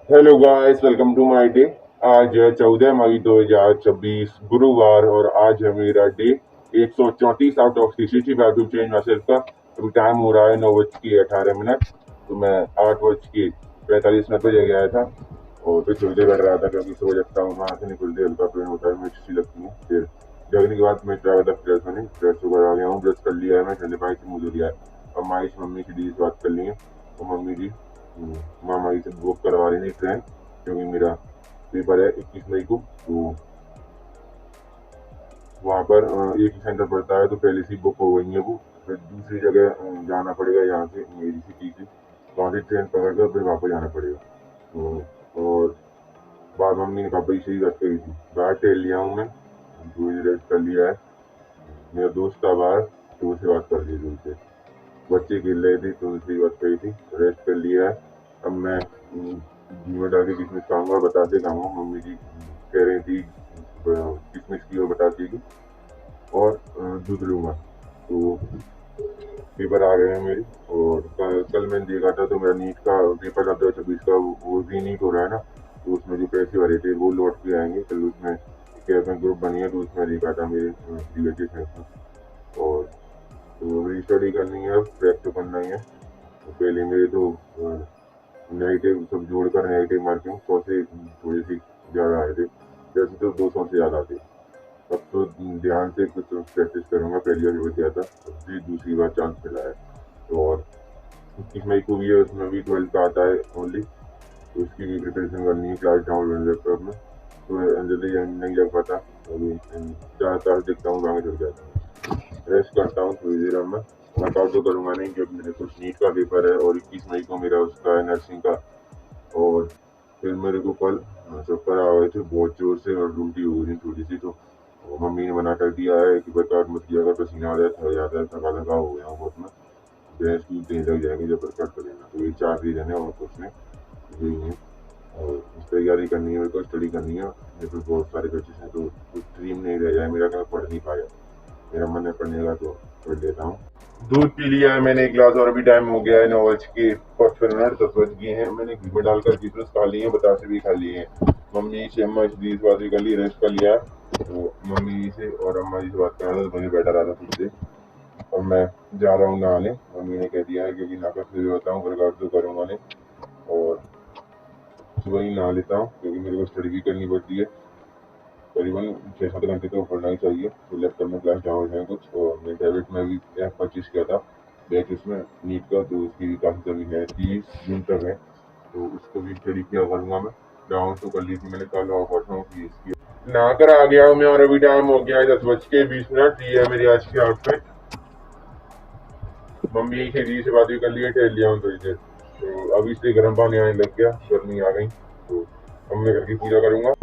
Hello guys, welcome to my day. आज है 14 मई 2026 गुरुवार और आज है मेरा day 134 out of 360 value change message का। अभी टाइम हो रहा है 9:18। तो मैं 8:45 पे जग गया था और फिर सोते कर रहा था क्योंकि सो जगता हूँ, वहाँ से निकलते हल्का पेन होता है, मुझे अच्छी लगती है। फिर जगने के बाद मैं ज़्यादा फ्रेश होने फ्रेश होकर आ गया हूँ, ब्रश कर लिया है, मैं ठंडे पानी से मुँह धो लिया है और माई से मम्मी की डीज बात कर ली है। और मम्मी जी मामा जी से बुक करवा रही थी ट्रेन, क्योंकि मेरा पेपर है 21 मई को। तो वहाँ पर एक ही सेंटर पड़ता है, तो पहले से बुक हो गई है वो। फिर दूसरी जगह जाना पड़ेगा, यहाँ से मेरी सिटी से, वहाँ से ट्रेन पकड़ कर फिर वापस जाना पड़ेगा। और बाद मम्मी ने पापा से ही बात करी थी, बाहर टहल लिया हूँ मैं, थोड़ी रेस्ट कर लिया है। मेरा दोस्त था बाहर, तो उससे बात कर ली थी उनसे, बच्चे खेल रहे थे तो उनसे बात करी थी, रेस्ट कर लिया है। अब मैं घी में डाल के किशमिश खाऊंगा और बताते खाऊंगा। मम्मी जी कह रही थी किशमिश की और बताती की और दूध लूंगा। तो पेपर आ गए हैं मेरे, और कल मैंने देखा था तो मेरा नीट का पेपर था 2026 का, वो भी नीट हो रहा है ना, तो उसमें जो पैसे भरे थे वो लौट के आएंगे कल। उसमें कैब में ग्रुप बनी है, तो उसमें देखा था मेरे रिलेटिव हैं। और तो मेरी स्टडी करनी है, क्रैक तो करना ही है। तो पहले मेरे तो नेगेटिव सब जोड़कर नेगेटिव मार्किंग 100 से थोड़ी सी ज़्यादा आए थे, जैसे तो 200 से ज़्यादा आते। अब तो ध्यान से कुछ प्रैक्टिस करूँगा, पहली बार पेपर दिया था, अब दूसरी बार चांस मिला है। तो और 21 मई को भी है, उसमें भी 12th का आता है ओनली, तो उसकी भी प्रिपरेशन करनी है, क्लास डाउनलोड लैपटॉप में। तो जल्दी नहीं लग पाता, अभी 4 तास देखता हूँ, आगे चल जाता हूँ। रेस्ट करता हूँ थोड़ी देर में, वर्कआउट तो करूँगा नहीं क्योंकि मेरे कुछ नीट का पेपर है और 21 मई को मेरा उसका है नर्सिंग का। और फिर मेरे को कल चक्कर आ गए थे बहुत जोर से और उल्टी हो गई थोड़ी सी, तो मम्मी ने मना कर दिया है कि वर्कआउट मत किया कर, पसीना आ जाता है, थका थका हो गया हूँ बहुत। में भैंस दूध देने लग जाएंगे जब वर्कआउट करेंगे। तो ये 4 रीजन है और कुछ नहीं, यही है। और तैयारी करनी है, मेरे को स्टडी करनी है, मेरे को बहुत सारे बच्चे हैं, तो कुछ ड्रीम नहीं रह जाए मेरा कि मैं पढ़ नहीं पाया। मेरा मन है पढ़ने का तो पढ़ लेता हूँ। दूध पी लिया है मैंने 1 गिलास और अभी टाइम हो गया है 9:55, 10 बज गए हैं। मैंने घी में डालकर किशमिश खा ली है, बतासे भी खा लिए हैं। मम्मी से अम्मा से बीस बात भी कर ली, रेस्ट कर लिया। तो मम्मी से और अम्मा जी से बात कर रहा था, तो वहीं बैठा रहा था खुद से। और मैं जा रहा हूँ नहाने, मम्मी ने कह दिया है क्योंकि नहा कर फिर बताऊँ, वर्कआउट तो करूँगा नहीं। और सुबह ही नहा लेता हूँ क्योंकि मेरे को स्टडी भी करनी पड़ती है, करीबन 6-7 घंटे तो पढ़ना ही चाहिए। तो लैपटॉप में क्लास डाउन है कुछ, और मैं डेबिट में भी ऐप परचेज किया था बैच उसमें नीट का, तो उसकी भी काफ़ी कमी है, 30 जून तक है। तो उसको भी स्टडी किया करूँगा मैं। डाउन तो कर ली थी मैंने कल और परसों की इसकी। नहा कर आ गया हूँ मैं और अभी टाइम हो गया है 10:20। ये है मेरी आज की आउटफिट। मम्मी से दी से बात भी कर ली है, ठहर लिया हूँ थोड़ी देर। तो अभी से गर्म पानी आने लग गया, गर्मी आ गई। तो अब मैं घर की पूजा करूँगा।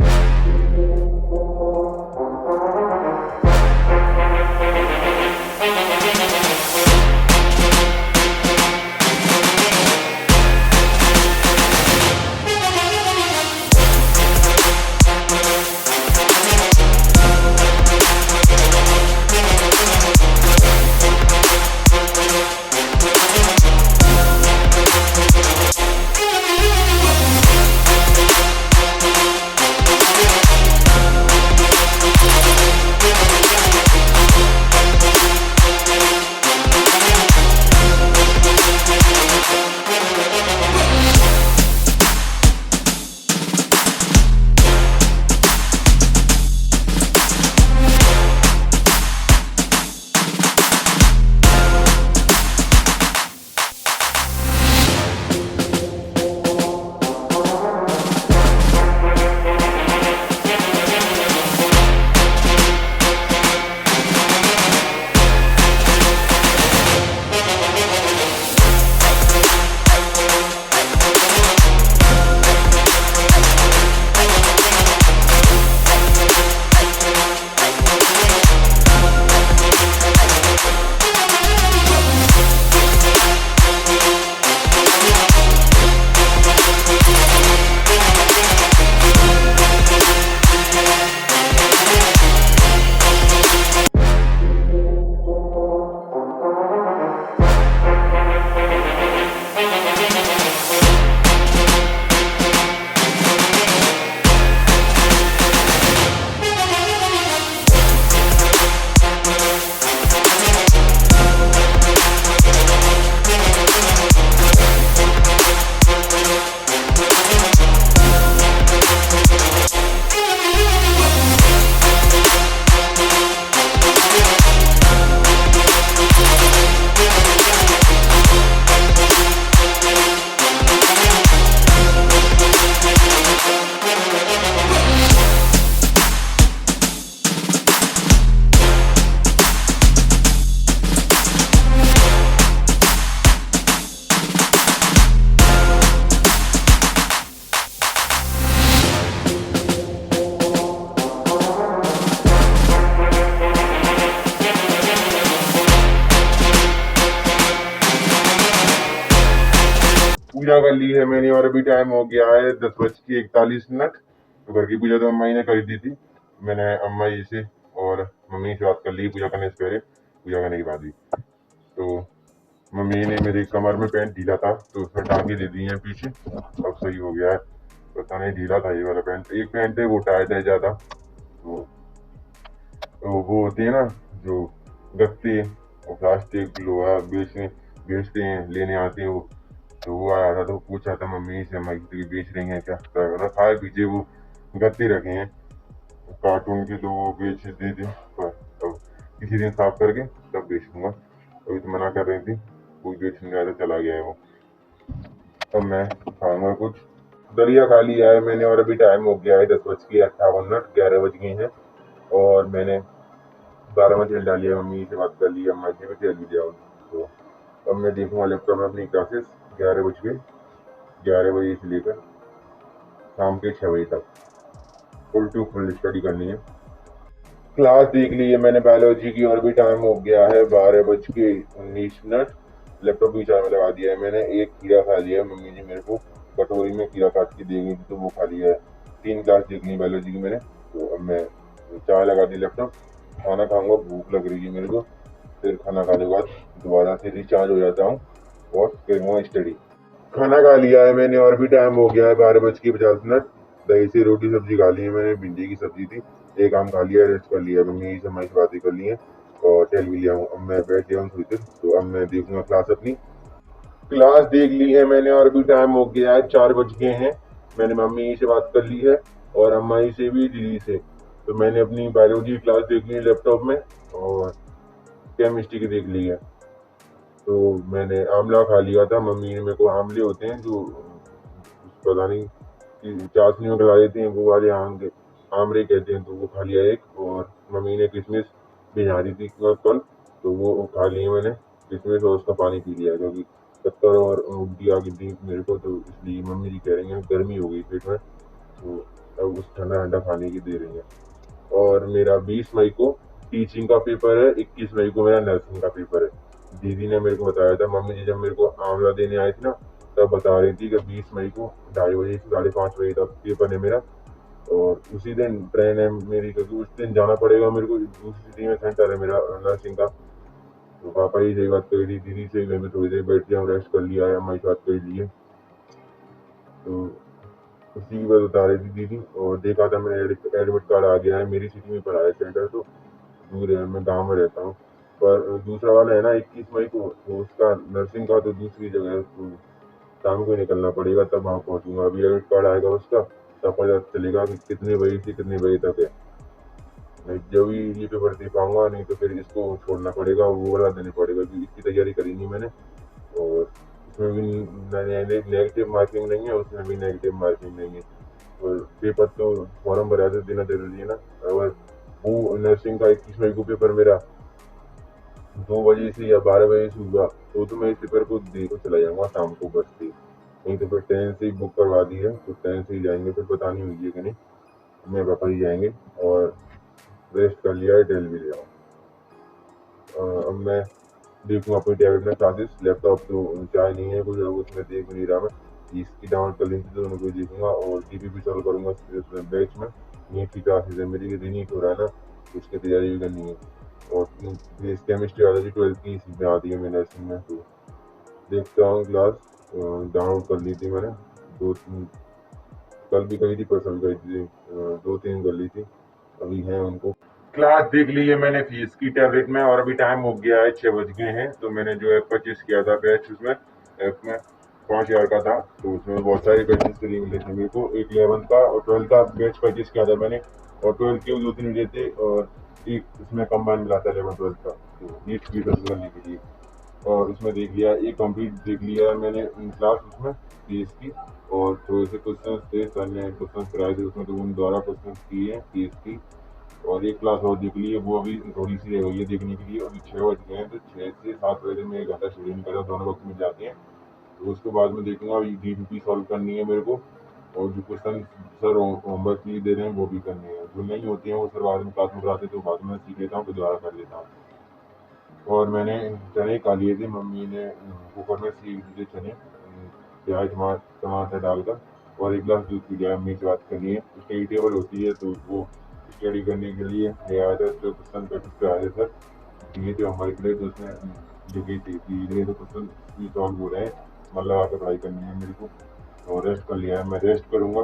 है मैंने और अभी टाइम हो गया है 10:41। तो घर की पूजा तो अम्मा ही ने कर दी थी। मैंने अम्मा जी से और मम्मी से बात कर ली पूजा करने से पहले, पूजा करने के बाद भी। तो मम्मी ने मेरी कमर में पैंट ढीला था तो उसमें टांगे दे दी हैं पीछे, अब सही हो गया है। पता नहीं ढीला था ये वाला पैंट, एक पैंट है वो टाइट है ज़्यादा। तो वो होते हैं ना जो गत्ते और प्लास्टिक लोहा बेचते हैं, लेने आते हैं वो। तो वो आया था तो पूछा था मम्मी से, अम्मा की बेच रही हैं क्या? रखा है पीछे वो गत्ते रखे हैं कार्टून के, तो वो बेच दे दे पर अब किसी दिन साफ करके तब बेचूंगा। अभी तो मना कर रही थी, कोई बेचने गया तो चला गया है वो। अब मैं खाऊंगा कुछ। दलिया खा लिया है मैंने और अभी टाइम हो गया है 10:58, 11 बज गए हैं। और मैंने 12 में तेल डालिया, मम्मी से बात कर ली, अम्मा जी भी तेल भी दिया। तो अब मैं देखूंगा लैपटॉप में अपनी क्लासेस 11 बज के, 11 बजे से लेकर शाम के 6 बजे तक फुल टू फुल स्टडी करनी है। क्लास देख ली है मैंने बायोलॉजी की और भी टाइम हो गया है 12:19। लैपटॉप भी चार्ज में लगा दिया है मैंने। एक खीरा खा लिया है, मम्मी जी मेरे को कटोरी में खीरा काट के दे गई थी तो वो खा लिया है। 3 क्लास देख ली बायोलॉजी की मैंने। तो अब मैं चाय लगा दी, लैपटॉप खाना खाऊंगा, भूख लग रही है मेरे को। फिर खाना खाने के बाद दोबारा से रिचार्ज हो जाता हूँ और करूँगा स्टडी। खाना खा लिया है मैंने और भी टाइम हो गया है 12:50। दही से रोटी सब्जी खा ली है मैंने, भिंडी की सब्जी थी। एक आम खा लिया, रेस्ट कर लिया, मम्मी से हमारी बातें कर ली है और टहल भी लिया हूँ। अब मैं बैठ गया हूँ थोड़ी देर, तो अब मैं देखूंगा क्लास अपनी। क्लास देख ली है मैंने और भी टाइम हो गया है 4 बज गए हैं। मैंने मम्मी से बात कर ली है और अम्मा जी से भी, दीदी से। तो मैंने अपनी बायोलॉजी की क्लास देख ली है लैपटॉप में और केमिस्ट्री की देख ली है। तो मैंने आमला खा लिया था, मम्मी ने मेरे को आमले होते हैं जो पता नहीं कि चाशनी में गला देते हैं वो वाले आम के, आमरे कहते हैं, तो वो खा लिया एक। और मम्मी ने किशमिश भिजा दी थी कल, तो वो खा लिए मैंने किशमिश और उसका पानी पी लिया क्योंकि चक्कर और उल्टी आ गई थी मेरे को। तो इसलिए मम्मी जी कह रही हैं गर्मी हो गई पेट में, तो अब उस ठंडा ठंडा खाने की दे रही हैं। और मेरा 20 मई को टीचिंग का पेपर है, 21 मई को मेरा नर्सिंग का पेपर है। दीदी ने मेरे को बताया था, मम्मी जी जब मेरे को आंवला देने आई थी ना, तब बता रही थी कि 20 मई को 2:30 से 5:30 बजे तक पेपर है मेरा। और उसी दिन ट्रेन है मेरी, क्योंकि उस दिन जाना पड़ेगा मेरे को, दूसरी सिटी में सेंटर है मेरा नर्सिंग का। तो पापा ही से बात करी थी, दीदी से मैं थोड़ी देर बैठ गया, रेस्ट कर लिया है, हमारी बात कर ली है। तो उसी की बात बता रही थी दीदी। और देखा था मैंने एडमिट कार्ड आ गया है, मेरी सिटी में पड़ा है सेंटर, तो दूर है, मैं गाँव में रहता हूँ। पर दूसरा वाला है ना 21 मई को, तो उसका नर्सिंग का तो दूसरी जगह है, तो शाम को ही निकलना पड़ेगा, तब वहाँ पहुँचूंगा। अभी एडमिट कार्ड आएगा उसका, तब पता चलेगा कि कितने बजे से कितने बजे तक है। मैं जब ही ये पेपर दे पाऊंगा, नहीं तो फिर इसको छोड़ना पड़ेगा, वो वाला देने पड़ेगा क्योंकि इसकी तैयारी करी नहीं मैंने। और उसमें भी नेगेटिव मार्किंग नहीं है, उसमें भी नेगेटिव मार्किंग नहीं है। और पेपर तो फॉर्म भरा तो देना जरूरी है ना। अगर वो नर्सिंग का 21 मई को पेपर मेरा 2 बजे से या 12 बजे से हुआ, तो मैं इस पेपर को दे को चला जाऊंगा शाम को बस से। नहीं तो फिर ट्रेन से ही बुक करवा दी है, तो ट्रेन से ही जाएंगे, फिर पता नहीं हुई है कि नहीं, मैं पापा ही जाएंगे। और रेस्ट कर लिया है, टहल भी लिया हूँ। अब मैं देखूंगा अपनी टैबलेट में क्लासेस, लैपटॉप तो चार्ज नहीं है कुछ, उसमें देख नहीं रहा मैं, इसकी डाउनलोड कर ली थी तो उनको देखूंगा। और टीपीपी चालू करूंगा बैच में, नीट की क्लासेस है मेरी, रीनीट हो रहा है ना, तो उसकी तैयारी भी करनी है। और केमिस्ट्री बायोलॉजी 12th की इसी में आती है मेरे नर्सिंग में, तो देखता हूँ क्लास। डाउनलोड कर ली थी मैंने, 2-3 कल भी करी थी, परसों भी करी थी, 2-3 कर ली थी, अभी है उनको। क्लास देख ली है मैंने फीस की टैबलेट में और अभी टाइम हो गया है 6 बज गए हैं। तो मैंने जो है परचेज किया था बैच, उसमें ऐप में 5,000 का था, तो उसमें बहुत सारे बैचेस फ्री मिले थे मेरे को। एक 11th का और 12th का बैच परचेज किया था मैंने, और 12th के 2-3 मिले थे और एक उसमें कंबाइन मिला था 11th-12th का, तो नीट की करने के लिए। और उसमें देख लिया, एक कंप्लीट देख लिया है मैंने क्लास उसमें पीएस की। और थोड़े से क्वेश्चन थे, सर ने क्वेश्चन कराए थे उसमें, तो उन द्वारा क्वेश्चन किए हैं पीएस की। और एक क्लास और देख ली है, वो अभी थोड़ी सी रह गई है देखने के लिए। अभी 6 बज गए हैं, तो 6 से 7 बजे में 1 घंटा शेड्यूल निकला, दोनों वक्त मिल जाते हैं। तो उसके बाद में देखूंगा, अभी डीपीपी सॉल्व करनी है मेरे को। और जो क्वेश्चन सर होमवर्क के लिए दे रहे हैं वो भी करने हैं, जो नहीं होते हैं वो सर बाद में क्लास में कराते, तो बाद में सीख लेता हूँ, फिर दोबारा कर लेता हूँ। और मैंने चने खा लिए थे, मम्मी ने कुकर में सीख दिए चने, प्याज टमाटर डालकर, और 1 गिलास दूध पी लिया। अम्मी से बात करनी है, स्टडी टेबल होती है तो वो स्टडी करने के लिए ले आया था, तो क्वेश्चन प्रैक्टिस कराया था सर। ये जो हमारी प्लेट उसमें लिखी थी कि ये तो क्वेश्चन सॉल्व हो रहे हैं, मतलब आके पढ़ाई करनी है मेरे को। और रेस्ट कर लिया है, मैं रेस्ट करूँगा।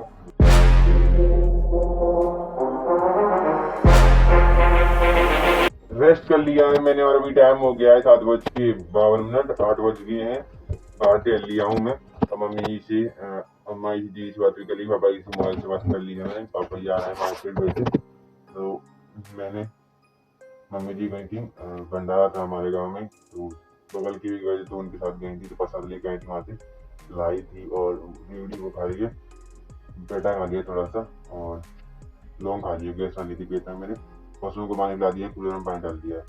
रेस्ट कर लिया है मैंने, और अभी टाइम हो गया है 7:52, 8 बज गए हैं। बाहर टहल लिया हूँ मैं। अब मम्मी से अम्मा जी से बात भी कर ली, पापा जी से मोबाइल से बात कर ली है मैंने। पापा जी आ रहे हैं मार्केट गए थे, तो मैंने मम्मी जी गई थी भंडारा था हमारे गांव में, तो बगल की भी गए थे, तो उनके साथ गई थी, तो प्रसाद लेके आई थी वहाँ से, लाई थी और वीडी को खा रही है। पेटा खा लिया थोड़ा सा, और लौंग खा लिया, गैस वाली थी पेट में मेरे। पशुओं को पानी पिला दिया, कूलर में पानी डाल दिया है।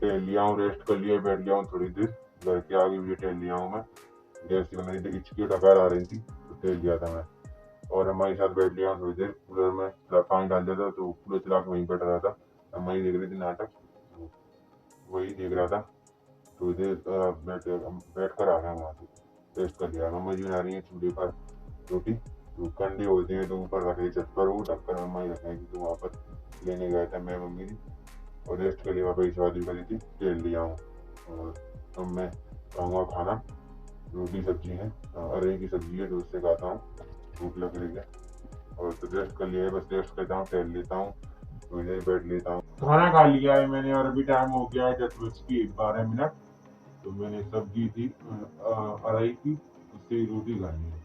टहल लिया हूँ, रेस्ट कर लिया, बैठ लिया हूँ थोड़ी देर। घर के आगे भी टहल लिया हूँ मैं। गैस की मेरी हिचकी डकार आ रही थी, तो टहल लिया था मैं। और हमारे साथ बैठ लिया हूँ थोड़ी देर, कूलर में पानी डाल दिया था, तो कूलर चला के वहीं बैठ रहा था। अम्मा ही देख रही थी नाटक, तो वही देख रहा था। थोड़ी देर बैठ कर आ गया वहाँ से, रेस्ट कर लिया। मम्मा जी बना रही है चूल्हे पर रोटी, तो कंडे होते हैं तो ऊपर रख दी छत पर, वो ढककर मम्मा ही रखेंगी, तो वहाँ पर लेने गया था मैं, मम्मी जी। और रेस्ट के लिए वहाँ पर शादी करी थी, टहल लिया हूँ। और अब मैं खाऊंगा खाना, रोटी सब्जी है, अरई की सब्जी है, तो उससे खाता हूँ, भूख लग रही है। और तो रेस्ट कर लिया है, बस रेस्ट करता हूँ, टहल लेता हूँ, थोड़ी देर बैठ लेता हूँ। खाना खा लिया है मैंने, और अभी टाइम हो गया है 10:12। तो मैंने सब्जी थी अरई की, उससे रोटी खानी है,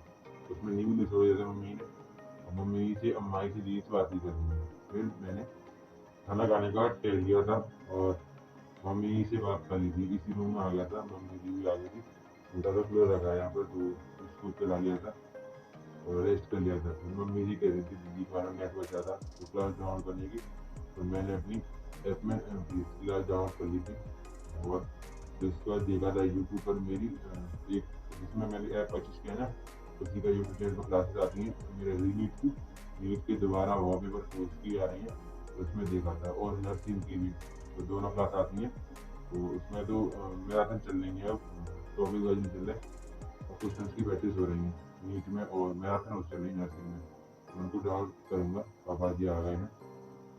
उसमें नींबू निचोड़ दिया था मम्मी ने। और मम्मी से अम्माई से जी से बात ही करनी है। फिर मैंने खाना खाने का टहल लिया था, और मम्मी से बात कर ली थी, इसी रूम में आ गया था, मम्मी जी भी आ गई थी। उनका तो कूलर रखा है यहाँ पर, तो उसको चला लिया था और रेस्ट कर लिया था। फिर मम्मी जी कह रही थी दीदी का नेट बचा था तो क्लास डाउन करने की, तो मैंने अपनी ऐप में क्लास डाउन कर ली थी। और फिर उसके बाद देखा था यूट्यूब पर मेरी एक, जिसमें मैंने ऐप परचेज किया ना, उसी का यूट्यूब चैनल पर क्लासेस आती हैं मेरे रीनीट की, नीट के दोबारा वॉलपेपर कोर्स की आ रही हैं, तो उसमें देखा था। और नर्सिंग की भी, तो दोनों क्लास आती हैं, तो उसमें तो मैराथन चल रही है अब, 24 दिन चल रहे हैं, और क्वेश्चन की प्रैक्टिस हो रही है नीट में, और मैराथन चल रही है नर्सिंग में, तो उनको डाउन करूँगा। पापा जी आ गए हैं।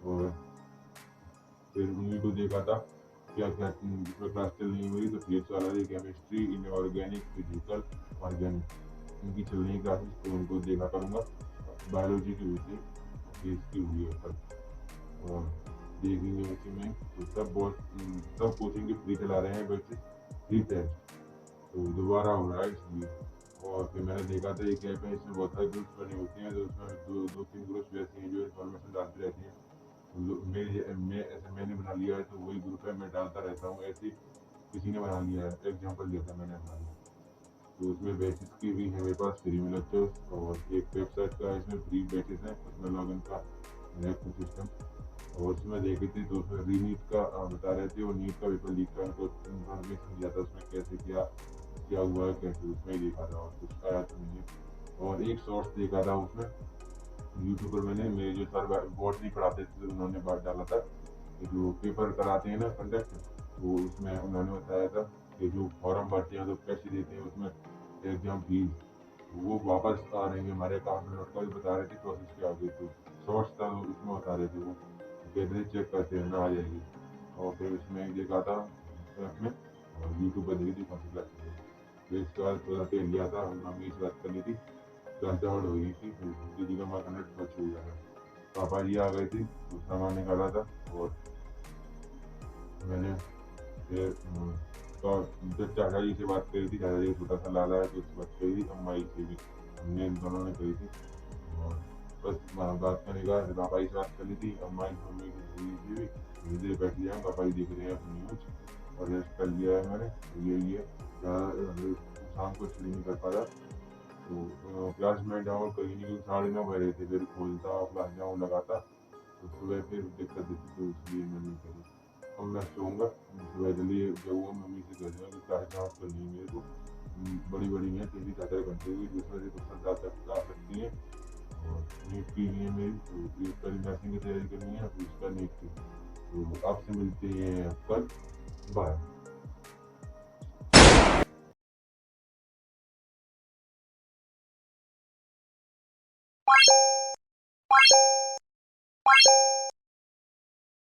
और फिर उन्हीं को देखा था क्या क्या जिसमें क्लास चल रही है मेरी, तो फिजिक्स वाला थी, केमिस्ट्री, इनऑर्गेनिक, फिजिकल, ऑर्गेनिक, इनकी चल रही क्लासेस, तो उनको देखा करूँगा। बायोलॉजी की हुई थी, फिजिक्स की हुई है कल, और देखेंगे उसी में। तो सब कोचिंग के फ्री चला रहे हैं वैसे, फ्री टेस्ट, तो दोबारा हो रहा है इसलिए। और फिर मैंने देखा था एक ऐप है, इसमें बहुत सारे ग्रुप्स बने होते हैं, तो उसमें दो तीन ग्रुप्स ऐसे हैं जो इन्फॉर्मेशन डालते रहते हैं। मैंने बना लिया है, तो वही ग्रुप है, मैं डालता रहता हूँ ऐसे। किसी ने बना लिया है, एग्जाम्पल दिया था मैंने अपना, तो उसमें बेसिस की भी है मेरे पास फ्री में लेक्चर्स, और एक वेबसाइट का इसमें फ्री बेसिस है, उसमें लॉगिन का नेट सिस्टम। और उसमें देखे थे तो उसमें रीनीट का बता रहे थे, और नीट का पेपर लीक का उनको इन्फॉर्मेशन दिया था, उसमें कैसे क्या क्या हुआ है, कैसे, उसमें ही देखा था, और कुछ आया तो नहीं है। और एक शॉर्ट्स देखा था उसमें यूट्यूब पर मैंने, मेरे जो सर बोर्ड नहीं पढ़ाते थे, तो उन्होंने बात डाला था कि जो पेपर कराते हैं ना कंडक्ट, तो उसमें उन्होंने बताया था कि जो फॉर्म भरते हैं तो पैसे देते हैं, उसमें एग्जाम फीस वो वापस आ रही है हमारे अकाउंट में, लौट का भी बता रहे थे प्रोसेस क्या होगी। तो शॉर्ट्स था, तो उसमें बता रहे थे वो, कहते थे चेक करते रहना, आ जाएगी। और फिर उसमें देखा था ऐप में, और यूट्यूब पर देखी थी कौन सी क्लास में। फिर इसके बाद थोड़ा टेल लिया था, मम्मी से बात कर ली थी, क्लास डाउन हो गई थी, फिर दीदी का माँ कनेक्ट बच हो गया था। पापा जी आ गए थे, तो सामान निकाला था। और मैंने फिर तो जब चाचा जी से बात करी थी, चाचा जी छोटा सा लाला है, तो उससे बात करी थी, अम्मा जी से भी हमने इन दोनों ने करी थी। और बस बात करने का पापा जी से बात कर ली थी, अम्मा जी मम्मी से भी धीरे धीरे बैठ लिया, पापा जी देख रहे हैं अपनी न्यूज, और रेस्ट कर लिया है मैंने, तो यही है। शाम को स्टडी नहीं कर पा रहा, तो क्लास में डाउन कहीं नहीं, 9:30 बज रहे थे, फिर खोलता क्लास डाउन लगाता, तो सुबह फिर दिक्कत देती, तो इसलिए मैं नहीं करी। अब मैं सोऊंगा, सुबह जल्दी जाऊँगा, मम्मी से कह दूँगा कि क्लास डाउन करनी है मेरे को, बड़ी बड़ी हैं, 3-4 घंटे की, जिसमें से क्वेश्चन आ सकती हैं। और नीट की लिए मेरी, तो एक कल नर्सिंग की तैयारी करनी है, फिर उसका नीट की। तो आपसे मिलते हैं कल, बाय।